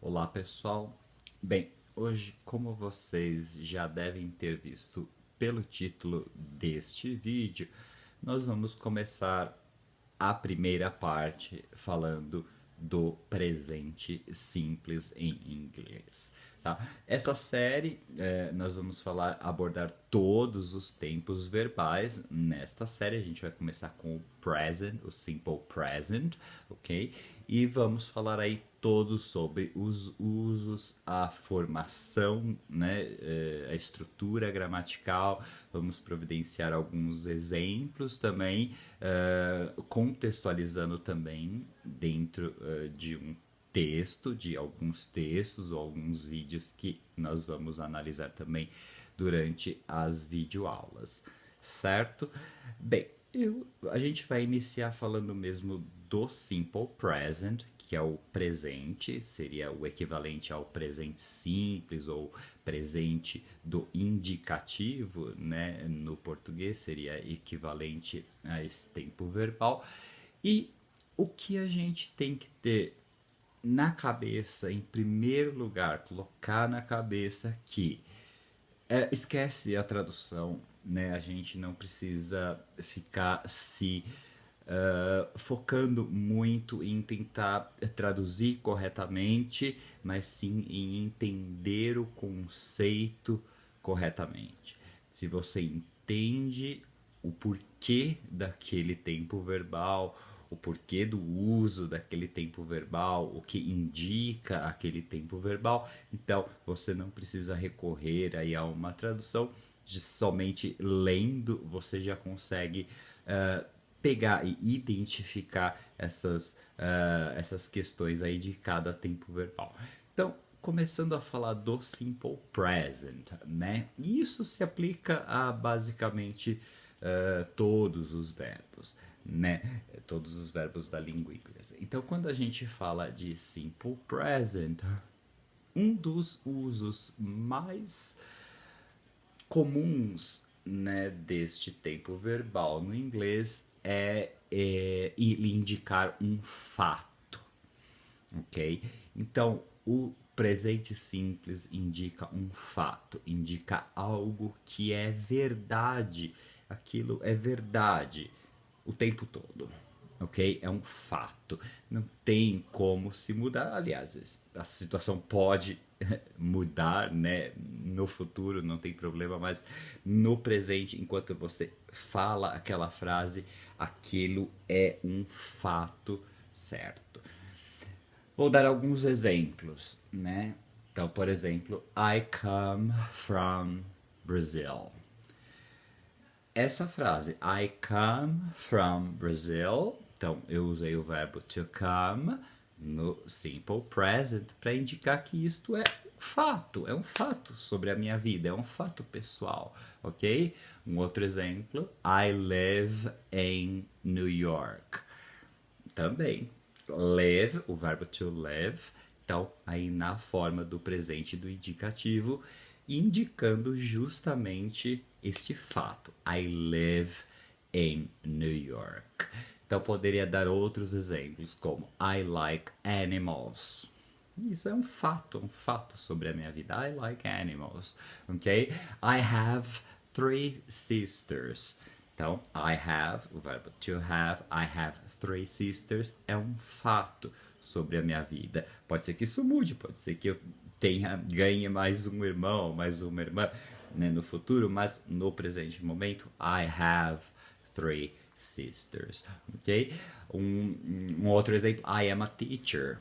Olá pessoal, bem, hoje, como vocês já devem ter visto pelo título deste vídeo, nós vamos começar a primeira parte falando do presente simples em inglês. Tá? Essa série nós vamos abordar todos os tempos verbais. Nesta série a gente vai começar com o present, o simple present, ok? E vamos falar aí todos sobre os usos, a formação, né, a estrutura gramatical. Vamos providenciar alguns exemplos também, contextualizando também dentro de um texto, de alguns textos ou alguns vídeos que nós vamos analisar também durante as videoaulas, certo? Bem, a gente vai iniciar falando mesmo do simple present, que é o presente, seria o equivalente ao presente simples ou presente do indicativo, né? No português seria equivalente a esse tempo verbal. E o que a gente tem que ter na cabeça, em primeiro lugar, colocar na cabeça que esquece a tradução, né? A gente não precisa ficar se focando muito em tentar traduzir corretamente, mas sim em entender o conceito corretamente. Se você entende o porquê daquele tempo verbal, o porquê do uso daquele tempo verbal, o que indica aquele tempo verbal, então você não precisa recorrer aí a uma tradução, de somente lendo você já consegue pegar e identificar essas questões aí de cada tempo verbal. Então, começando a falar do simple present, né? E isso se aplica a basicamente todos os verbos, né? Todos os verbos da língua inglesa. Então, quando a gente fala de simple present, um dos usos mais comuns, né, deste tempo verbal no inglês é indicar um fato, ok? Então, o presente simples indica um fato, indica algo que é verdade, aquilo é verdade o tempo todo, ok? É um fato, não tem como se mudar. Aliás, a situação pode mudar, né, no futuro, não tem problema, mas no presente, enquanto você fala aquela frase, aquilo é um fato certo. Vou dar alguns exemplos, né? Então, por exemplo, I come from Brazil. Essa frase, I come from Brazil, então eu usei o verbo to come no simple present para indicar que isto é um fato sobre a minha vida, é um fato pessoal, ok? Um outro exemplo, I live in New York. Também, live, o verbo to live, então aí na forma do presente do indicativo, indicando justamente esse fato. I live in New York. Então poderia dar outros exemplos, como I like animals. Isso é um fato sobre a minha vida. I like animals, ok? I have 3 sisters. Então, I have, o verbo to have, I have 3 sisters é um fato sobre a minha vida. Pode ser que isso mude, pode ser que eu ganhe mais um irmão, mais uma irmã, né, no futuro, mas no presente momento, I have 3 sisters, ok? Um outro exemplo, I am a teacher.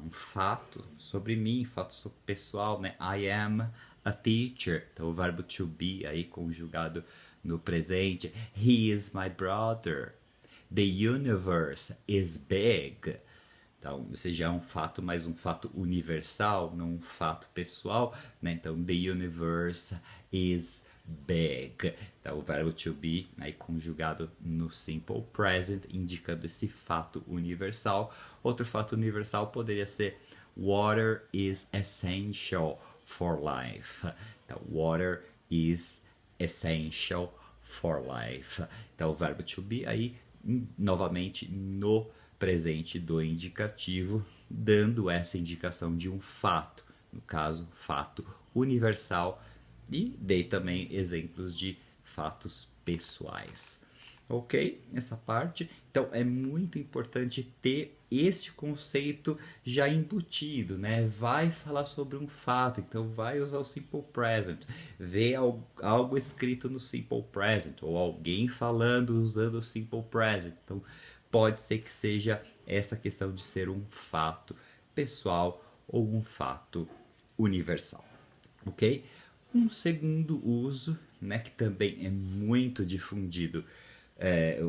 Um fato sobre mim, fato pessoal, né? I am a teacher. Então, o verbo to be aí conjugado no presente. He is my brother. The universe is big. Então, ou seja, é um fato, mas um fato universal, não um fato pessoal, né? Então, the universe is big. Então, o verbo to be, aí conjugado no simple present, indicando esse fato universal. Outro fato universal poderia ser water is essential for life. Então, water is essential for life. Então, o verbo to be aí, novamente, no presente do indicativo, dando essa indicação de um fato, no caso, fato universal, e dei também exemplos de fatos pessoais. Ok? Essa parte. Então é muito importante ter esse conceito já embutido, né? Vai falar sobre um fato, então vai usar o simple present. Vê algo escrito no simple present, ou alguém falando usando o simple present. Então pode ser que seja essa questão de ser um fato pessoal ou um fato universal. Ok? Um segundo uso, né, que também é muito difundido,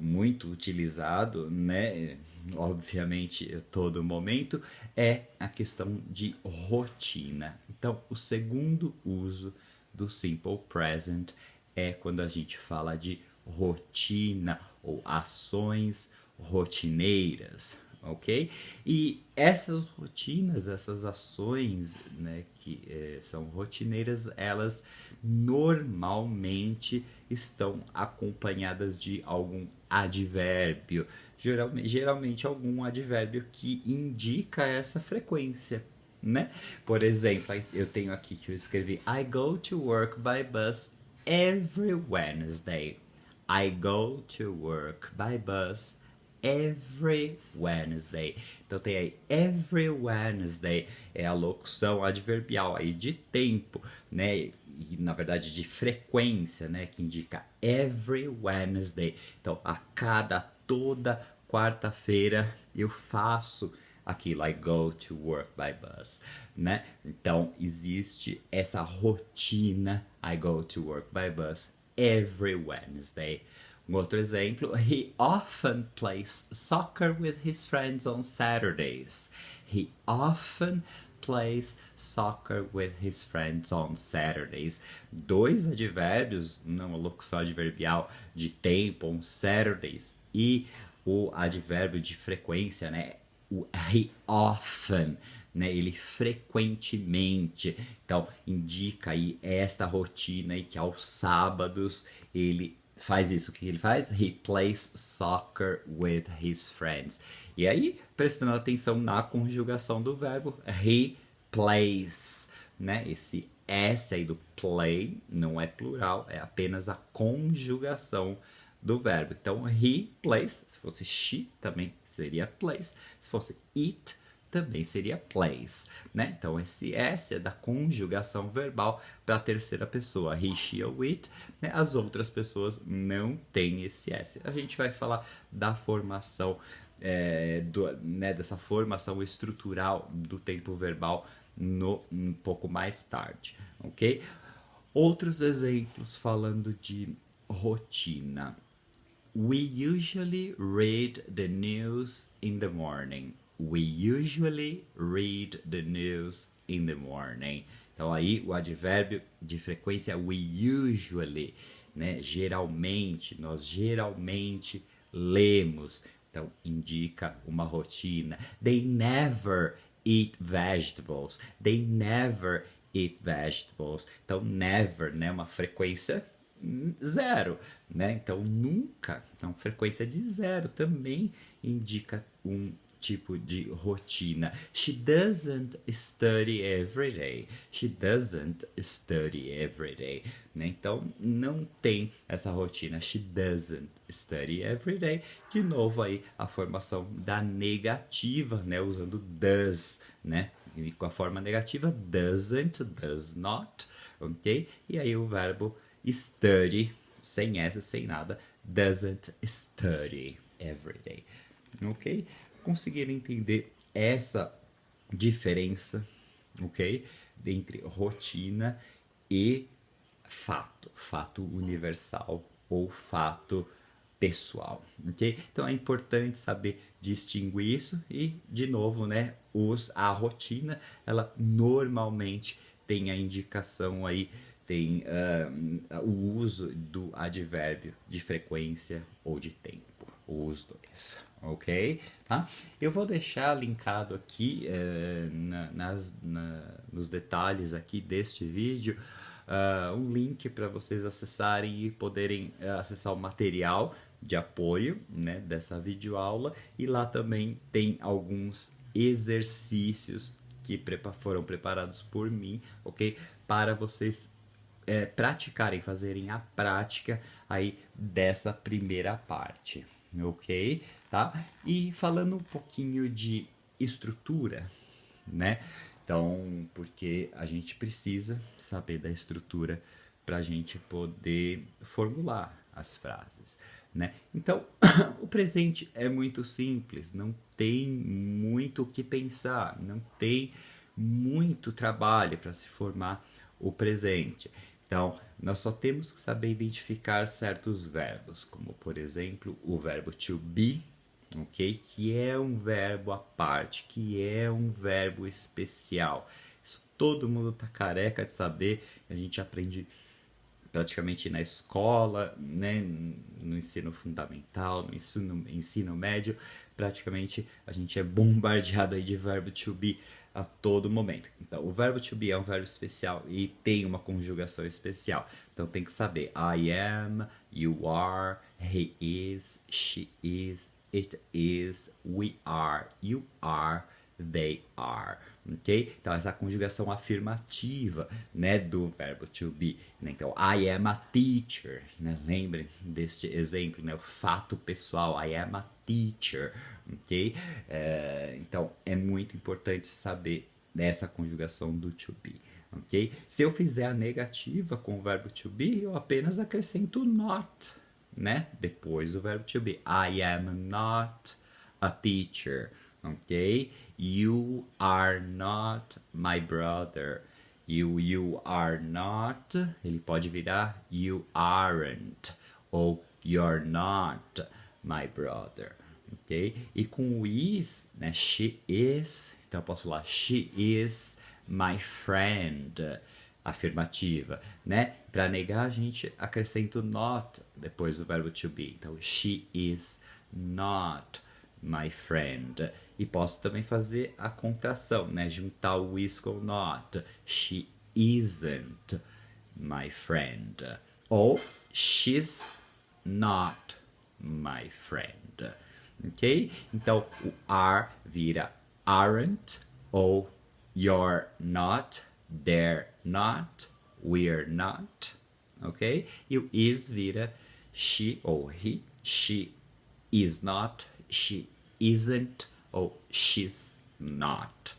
muito utilizado, né, obviamente a todo momento, é a questão de rotina. Então, o segundo uso do simple present é quando a gente fala de rotina ou ações rotineiras, ok? E essas rotinas, essas ações, né, que são rotineiras, elas normalmente estão acompanhadas de algum advérbio, geralmente algum advérbio que indica essa frequência, né? Por exemplo, eu tenho aqui que eu escrevi I go to work by bus every Wednesday. I go to work by bus every Wednesday. Então tem aí every Wednesday, é a locução adverbial aí de tempo, né? E na verdade de frequência, né? Que indica every Wednesday. Então toda quarta-feira eu faço aquilo, I go to work by bus, né? Então existe essa rotina, I go to work by bus every Wednesday. Um outro exemplo, he often plays soccer with his friends on Saturdays. He often plays soccer with his friends on Saturdays. Dois advérbios, uma locução adverbial de tempo, on Saturdays, e o advérbio de frequência, né? O he often, né? Ele frequentemente. Então, indica aí esta rotina e que aos sábados ele faz isso. O que ele faz? He plays soccer with his friends. E aí, prestando atenção na conjugação do verbo, he plays, né? Esse S aí do play não é plural, é apenas a conjugação do verbo. Então, he plays, se fosse she, também seria plays. Se fosse it, também seria plays, né? Então, esse S é da conjugação verbal para a terceira pessoa. He, she ou it, né? As outras pessoas não têm esse S. A gente vai falar da formação, né, dessa formação estrutural do tempo verbal um pouco mais tarde, ok? Outros exemplos falando de rotina. We usually read the news in the morning. We usually read the news in the morning. Então aí o advérbio de frequência we usually, né? Geralmente, nós geralmente lemos. Então indica uma rotina. They never eat vegetables. They never eat vegetables. Então never, né? Uma frequência zero, né? Então nunca, então frequência de zero também indica um tipo de rotina. She doesn't study every day. She doesn't study every day, né? Então não tem essa rotina. She doesn't study every day. De novo aí a formação da negativa, né? Usando does, né? E com a forma negativa doesn't, does not, ok? E aí o verbo study, sem essa, sem nada, doesn't study every day, ok? Conseguiram entender essa diferença, ok? Entre rotina e fato universal ou fato pessoal, ok? Então é importante saber distinguir isso e, de novo, né, a rotina, ela normalmente tem a indicação aí, tem o uso do advérbio de frequência ou de tempo, os dois, ok? Tá? Eu vou deixar linkado aqui nos detalhes aqui deste vídeo um link para vocês acessarem e poderem acessar o material de apoio, né, dessa videoaula, e lá também tem alguns exercícios que foram preparados por mim, ok? Para vocês praticarem, fazerem a prática aí dessa primeira parte, ok? Tá? E falando um pouquinho de estrutura, né? Então, porque a gente precisa saber da estrutura para a gente poder formular as frases, né? Então, o presente é muito simples, não tem muito o que pensar, não tem muito trabalho para se formar o presente. Então, nós só temos que saber identificar certos verbos, como por exemplo o verbo to be, ok? Que é um verbo à parte, que é um verbo especial. Isso todo mundo tá careca de saber, a gente aprende praticamente na escola, né, no ensino fundamental, no ensino médio, praticamente a gente é bombardeado aí de verbo to be a todo momento. Então, o verbo to be é um verbo especial e tem uma conjugação especial. Então, tem que saber I am, you are, he is, she is, it is, we are, you are, they are, ok? Então, essa conjugação afirmativa, né, do verbo to be, né? Então, I am a teacher, né? Lembrem deste exemplo, né? O fato pessoal, I am a teacher, ok? Então, é muito importante saber dessa conjugação do to be, ok? Se eu fizer a negativa com o verbo to be, eu apenas acrescento not, né? Depois do verbo to be. I am not a teacher, ok? You are not my brother. You are not, ele pode virar you aren't ou you're not my brother, ok? E com o is, né, she is, então eu posso falar she is my friend, afirmativa, né? Para negar a gente acrescenta o not depois do verbo to be, então she is not my friend. E posso também fazer a contração, né? Juntar o is com o not. She isn't my friend. Ou she's not my friend. Ok? Então o are vira aren't ou you're not, they're not, we're not. Ok? E o is vira she ou he, she is not, she isn't ou she's not.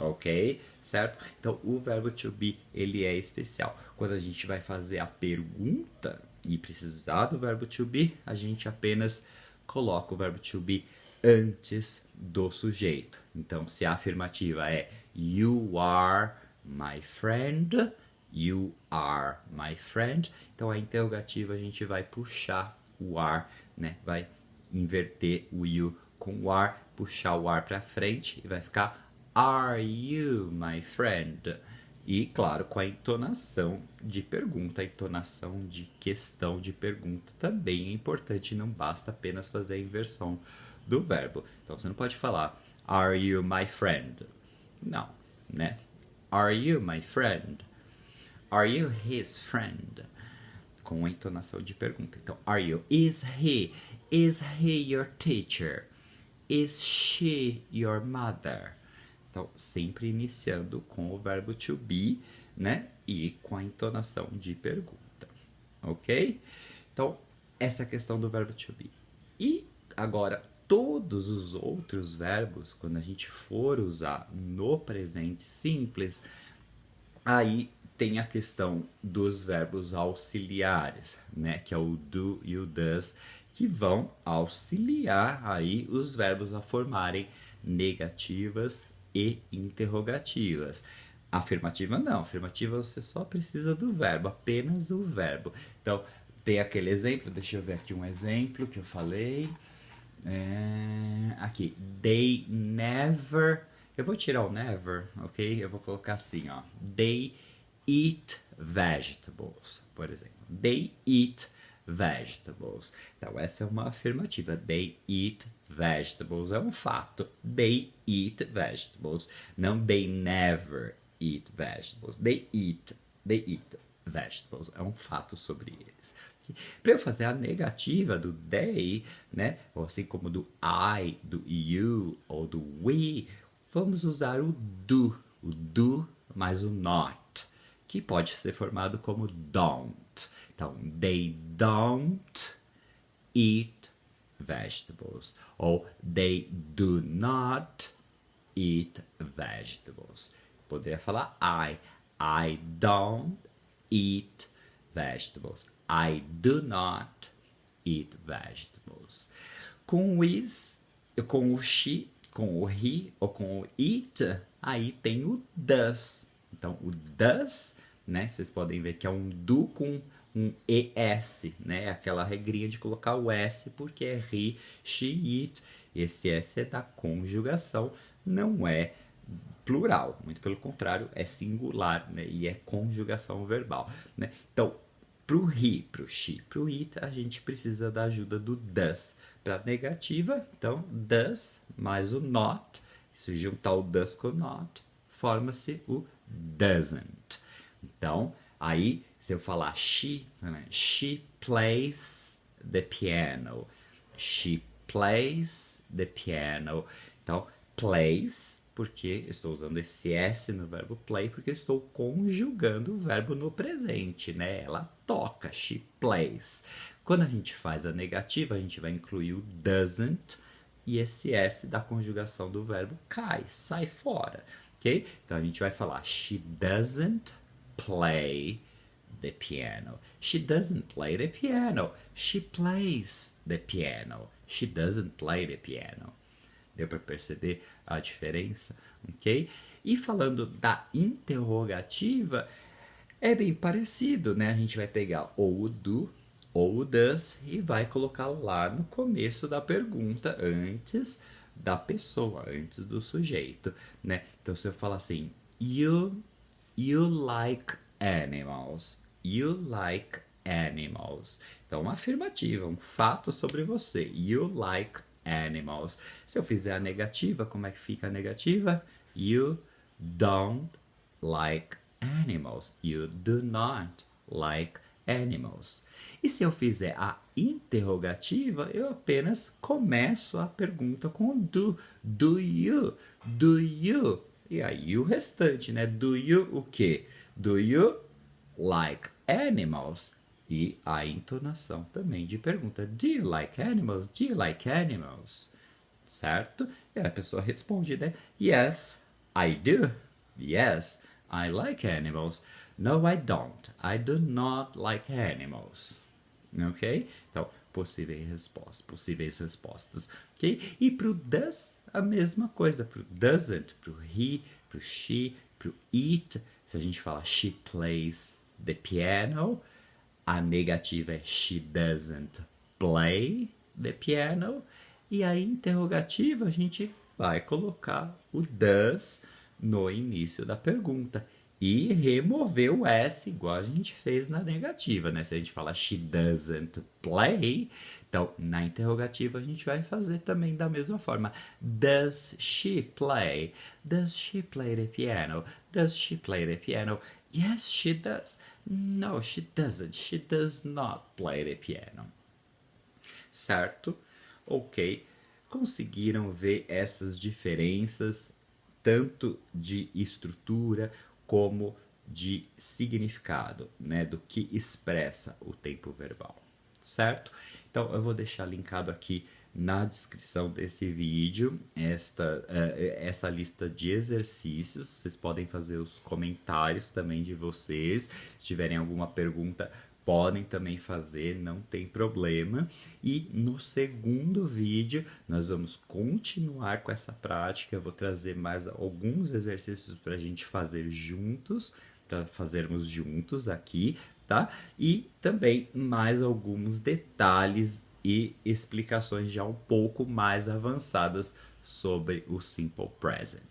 Ok? Certo? Então, o verbo to be, ele é especial. Quando a gente vai fazer a pergunta e precisar do verbo to be, a gente apenas coloca o verbo to be antes do sujeito. Então, se a afirmativa é you are my friend, you are my friend, então a interrogativa a gente vai puxar o are, né? Vai inverter o you com o are, puxar o are para frente e vai ficar Are you my friend? E claro, com a entonação de pergunta, a entonação de questão de pergunta também é importante, não basta apenas fazer a inversão do verbo. Então você não pode falar Are you my friend? Não, né? Are you my friend? Are you his friend? Com a entonação de pergunta. Então, are you? Is he? Is he your teacher? Is she your mother? Então, sempre iniciando com o verbo to be, né? E com a entonação de pergunta. Ok? Então, essa é a questão do verbo to be. E agora, todos os outros verbos, quando a gente for usar no presente simples, aí tem a questão dos verbos auxiliares, né? Que é o do e o does, que vão auxiliar aí os verbos a formarem negativas e interrogativas. Afirmativa não, afirmativa você só precisa do verbo, apenas o verbo. Então, tem aquele exemplo, deixa eu ver aqui um exemplo que eu falei. Aqui, they never, eu vou tirar o never, ok? Eu vou colocar assim, ó, they eat vegetables, por exemplo. They eat vegetables. Então, essa é uma afirmativa. They eat vegetables. É um fato. They eat vegetables. Não they never eat vegetables. They eat vegetables. É um fato sobre eles. Para eu fazer a negativa do they, né? Ou assim como do I, do you ou do we, vamos usar o do mais o not, que pode ser formado como don't. Então, they don't eat vegetables. Ou they do not eat vegetables. Poderia falar I don't eat vegetables. I do not eat vegetables. Com o is, com o she, com o he ou com o it, aí tem o does. Então, o does, né? Vocês podem ver que é um do com um ES, né? Aquela regrinha de colocar o S porque é he, she, it. Esse S é da conjugação, não é plural, muito pelo contrário, é singular, né? E é conjugação verbal, né? Então, pro he, pro she, pro it, a gente precisa da ajuda do does. Para negativa, então, does mais o not, se juntar o does com o not, forma-se o doesn't. Então, aí, se eu falar she, né? She plays the piano. She plays the piano. Então, plays, porque estou usando esse S no verbo play, porque estou conjugando o verbo no presente, né? Ela toca, she plays. Quando a gente faz a negativa, a gente vai incluir o doesn't e esse S da conjugação do verbo cai, sai fora, ok? Então a gente vai falar she doesn't play the piano. She doesn't play the piano. She plays the piano. She doesn't play the piano. Deu para perceber a diferença, ok? E falando da interrogativa, é bem parecido, né? A gente vai pegar ou o do ou o does e vai colocar lá no começo da pergunta, antes da pessoa, antes do sujeito, né? Então, se eu falar assim, you like animals. You like animals. Então, uma afirmativa, um fato sobre você. You like animals. Se eu fizer a negativa, como é que fica a negativa? You don't like animals. You do not like animals. E se eu fizer a interrogativa, eu apenas começo a pergunta com o do. Do you? Do you? E aí o restante, né? Do you o quê? Do you like animals? E a entonação também de pergunta. Do you like animals? Do you like animals? Certo? E a pessoa responde, né? Yes, I do. Yes, I like animals. No, I don't. I do not like animals. Ok? Então, possíveis respostas. Ok? E pro does, a mesma coisa. Pro doesn't, pro he, pro she, pro it. Se a gente fala she plays the piano, a negativa é she doesn't play the piano. E a interrogativa a gente vai colocar o does no início da pergunta. E remover o S, igual a gente fez na negativa, né? Se a gente fala she doesn't play, então na interrogativa a gente vai fazer também da mesma forma. Does she play? Does she play the piano? Does she play the piano? Yes, she does. No, she doesn't. She does not play the piano. Certo? Ok. Conseguiram ver essas diferenças, tanto de estrutura como de significado, né, do que expressa o tempo verbal, certo? Então eu vou deixar linkado aqui na descrição desse vídeo essa lista de exercícios. Vocês podem fazer os comentários também de vocês. Se tiverem alguma pergunta, podem também fazer, não tem problema. E no segundo vídeo nós vamos continuar com essa prática. Eu vou trazer mais alguns exercícios para a gente fazer juntos, para fazermos juntos aqui, tá? E também mais alguns detalhes e explicações já um pouco mais avançadas sobre o Simple Present.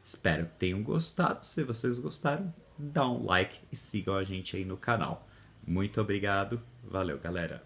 Espero que tenham gostado. Se vocês gostaram, dá um like e sigam a gente aí no canal. Muito obrigado. Valeu, galera.